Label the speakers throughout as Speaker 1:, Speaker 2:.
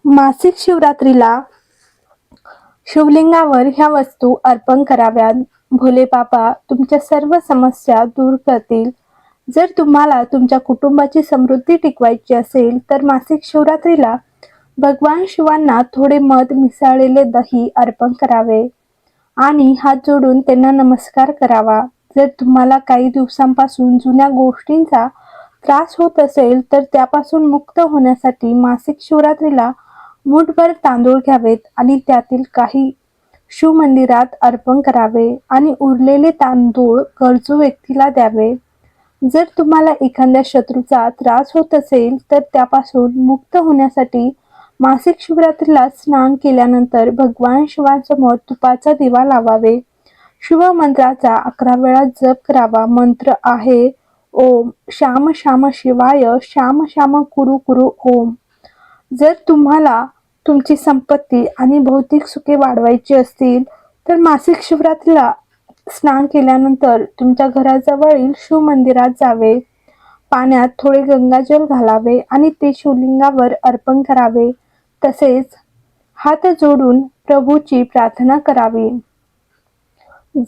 Speaker 1: मासिक शिवरात्रीला शिवलिंगावर ह्या वस्तू अर्पण कराव्यात. भोले बाबा तुमच्या सर्व समस्या दूर करतील. जर तुम्हाला तुमच्या कुटुंबाची समृद्धी टिकवायची असेल तर मासिक शिवरात्रीला भगवान शिवांना थोडे मध मिसळलेले दही अर्पण करावे आणि हात जोडून त्यांना नमस्कार करावा. जर तुम्हाला काही दिवसांपासून जुन्या गोष्टींचा त्रास होत असेल तर त्यापासून मुक्त होण्यासाठी मासिक शिवरात्रीला मूठभर तांदूळ घ्यावेत आणि त्यातील काही शिवमंदिरात अर्पण करावे आणि उरलेले तांदूळ गरजू व्यक्तीला द्यावे. जर तुम्हाला एखाद्या शत्रूचा त्रास होत असेल तर त्यापासून मुक्त होण्यासाठी मासिक शिवरात्रीला स्नान केल्यानंतर भगवान शिवांसमोर तुपाचा दिवा लावावे. शिव मंत्राचा 11 वेळा जप करावा. मंत्र आहे ओम श्याम श्याम शिवाय श्याम श्याम कुरु कुरु ओम. जर तुम्हाला तुमची संपत्ती आणि भौतिक सुखे वाढवायची असतील तर मासिक शिवरात्रीला स्नान केल्यानंतर तुमच्या घराजवळील शिव मंदिरात जावे. पाण्यात थोडे गंगाजल घालावे आणि ते शिवलिंगावर अर्पण करावे. तसेच हात जोडून प्रभूची प्रार्थना करावी.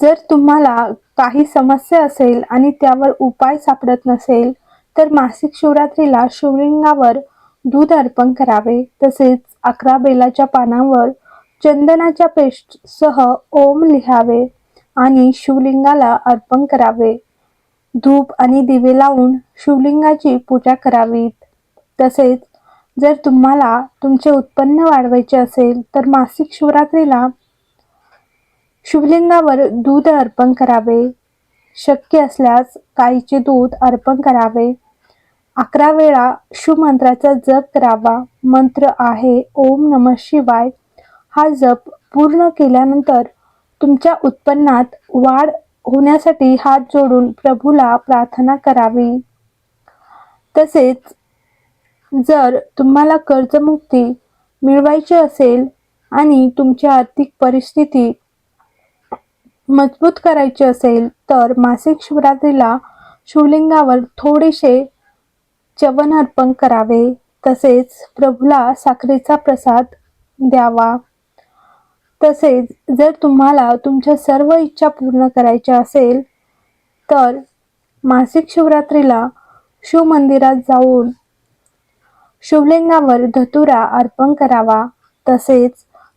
Speaker 1: जर तुम्हाला काही समस्या असेल आणि त्यावर उपाय सापडत नसेल तर मासिक शिवरात्रीला शिवलिंगावर दूध अर्पण करावे. तसेच 11 बेलाच्या पानावर चंदनाच्या पेस्टसह ओम लिहावे आणि शिवलिंगाला अर्पण करावे. धूप आणि दिवे लावून शिवलिंगाची पूजा करावी. तसेच जर तुम्हाला तुमचे उत्पन्न वाढवायचे असेल तर मासिक शिवरात्रीला शिवलिंगावर दूध अर्पण करावे. शक्य असल्यास गाईचे दूध अर्पण करावे. 11 वेळा शिवमंत्राचा जप करावा. मंत्र आहे ओम नमः शिवाय. हा जप पूर्ण केल्यानंतर तुमच्या उत्पन्नात वाढ होण्यासाठी हात जोडून प्रभूला प्रार्थना करावी. तसेच जर तुम्हाला कर्जमुक्ती मिळवायची असेल आणि तुमची आर्थिक परिस्थिती मजबूत करायची असेल तर मासिक शिवरात्रीला शिवलिंगावर थोडेसे च्यवन अर्पण करावे. तसेच प्रभूला साखरेचा प्रसाद द्यावा. तसेच जर तुम्हाला तुमच्या सर्व इच्छा पूर्ण करायच्या असेल तर मासिक शिवरात्रीला शिव मंदिरात जाऊन शिवलिंगावर धतुरा अर्पण करावा. तसेच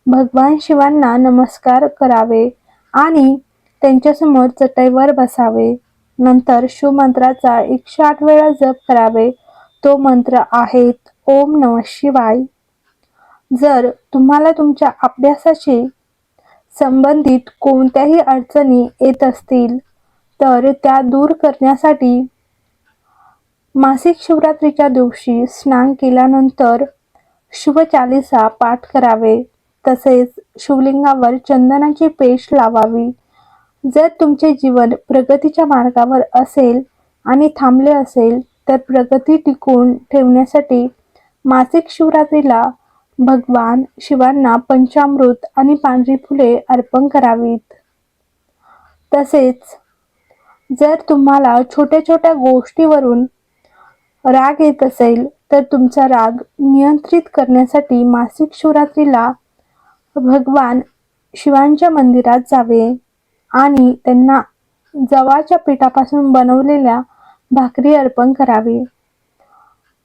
Speaker 1: भगवान शिवांना नमस्कार करावे आणि त्यांच्यासमोर चटईवर बसावे. नंतर शिवमंत्राचा 108 वेळा जप करावे. तो मंत्र आहे ओम नमः शिवाय. जर तुम्हाला तुमच्या अभ्यासाशी संबंधित कोणत्याही अडचणी येत असतील तर त्या दूर करण्यासाठी मासिक शिवरात्रीच्या दिवशी स्नान केल्यानंतर शिवचालीसा पाठ करावे. तसेच शिवलिंगावर चंदनाची पेस्ट लावावी. जर तुमचे जीवन प्रगतीच्या मार्गावर असेल आणि थांबले असेल तर प्रगती टिकवून ठेवण्यासाठी मासिक शिवरात्रीला भगवान शिवांना पंचामृत आणि पांढरी फुले अर्पण करावीत. तसेच जर तुम्हाला छोट्या छोट्या गोष्टीवरून राग येत असेल तर तुमचा राग नियंत्रित करण्यासाठी मासिक शिवरात्रीला भगवान शिवांच्या मंदिरात जावे आणि त्यांना जवाच्या पिठापासून बनवलेल्या भाकरी अर्पण करावी.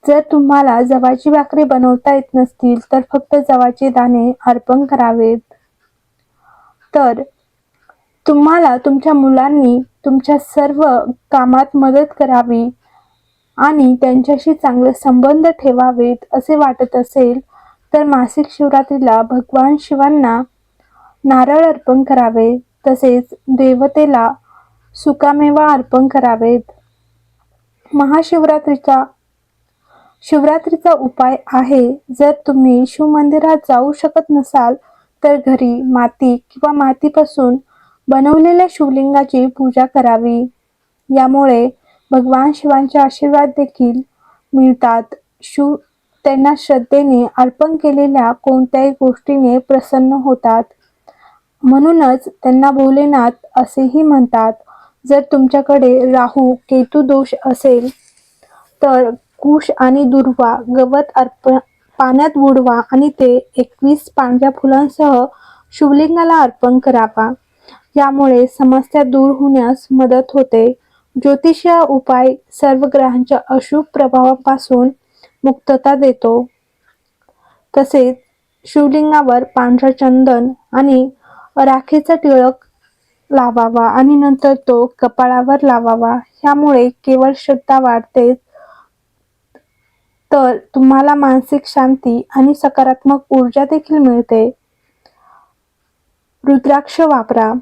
Speaker 1: जर तुम्हाला जवाची भाकरी बनवता येत नसतील तर फक्त जवाचे दाणे अर्पण करावेत. तर तुम्हाला तुमच्या मुलांनी तुमच्या सर्व कामात मदत करावी आणि त्यांच्याशी चांगले संबंध ठेवावेत असे वाटत असेल तर मासिक शिवरात्रीला भगवान शिवांना नारळ अर्पण करावे. तसेच देवतेला सुकामेवा अर्पण करावेत. शिवरात्रीचा उपाय आहे जर तुम्ही शिवमंदिरात जाऊ शकत नसाल तर घरी माती किंवा मातीपासून बनवलेल्या शिवलिंगाची पूजा करावी. यामुळे भगवान शिवांचे आशीर्वाद देखील मिळतात. शिव त्यांना श्रद्धेने अर्पण केलेल्या कोणत्याही गोष्टीने प्रसन्न होतात. म्हणूनच त्यांना भोलेनाथ असेही म्हणतात. जर तुमच्याकडे राहू केतू दोष असेल तर कुश आणि दुर्वा गवत पाण्यात बुडवा आणि ते 21 पांढऱ्या फुलांसह शिवलिंगाला अर्पण करावा. यामुळे समस्या दूर होण्यास मदत होते. ज्योतिषीय उपाय सर्व ग्रहांच्या अशुभ प्रभावापासून मुक्तता देतो. तसेच शिवलिंगावर पांढरा चंदन आणि राखेचा टिळक लावावा आणि नंतर तो कपाळावर लावावा. ह्यामुळे केवळ श्रद्धा वाढतेच, तर तुम्हाला मानसिक शांती आणि सकारात्मक ऊर्जा देखील मिळते. रुद्राक्ष वापरा.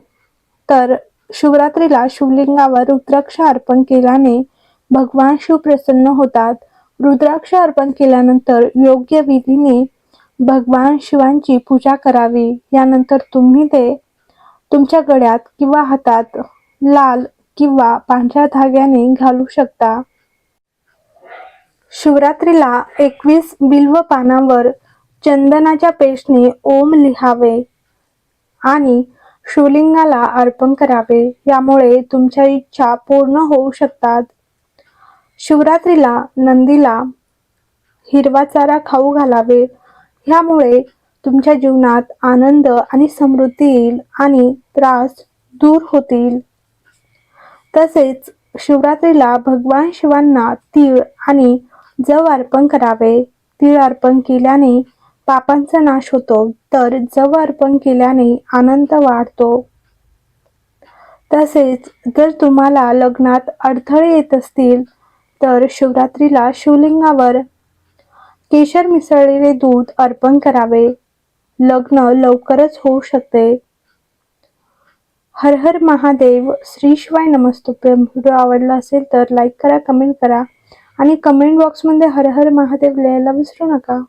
Speaker 1: तर शिवरात्रीला शिवलिंगावर रुद्राक्ष अर्पण केल्याने भगवान शिव प्रसन्न होतात. रुद्राक्ष अर्पण केल्यानंतर योग्य विधीने भगवान शिवांची पूजा करावी. यानंतर तुम्ही ते तुमच्या गळ्यात किंवा हातात लाल किंवा पांढऱ्या धाग्याने घालू शकता. शिवरात्रीला 21 बिल्व पानावर चंदनाच्या पेस्टने ओम लिहावे आणि शिवलिंगाला अर्पण करावे. यामुळे तुमच्या इच्छा पूर्ण होऊ शकतात. शिवरात्रीला नंदीला हिरवा चारा खाऊ घालावे. ह्यामुळे तुमच्या जीवनात आनंद आणि समृद्धी येईल आणि त्रास दूर होतील. तसेच शिवरात्रीला भगवान शिवांना तीळ आणि जव अर्पण करावे. तीळ अर्पण केल्याने पापांचा नाश होतो, तर जव अर्पण केल्याने आनंद वाढतो. तसेच जर तुम्हाला लग्नात अडथळे येत असतील तर शिवरात्रीला शिवलिंगावर केशर मिसळलेले दूध अर्पण करावे. लग्न लवकरच होऊ शकते. हर हर महादेव. श्री शिवाय नमस्तुभ्यं. व्हिडिओ आवडला असेल तर लाईक करा, कमेंट करा आणि कमेंट बॉक्समध्ये हर हर महादेव लिहायला विसरू नका.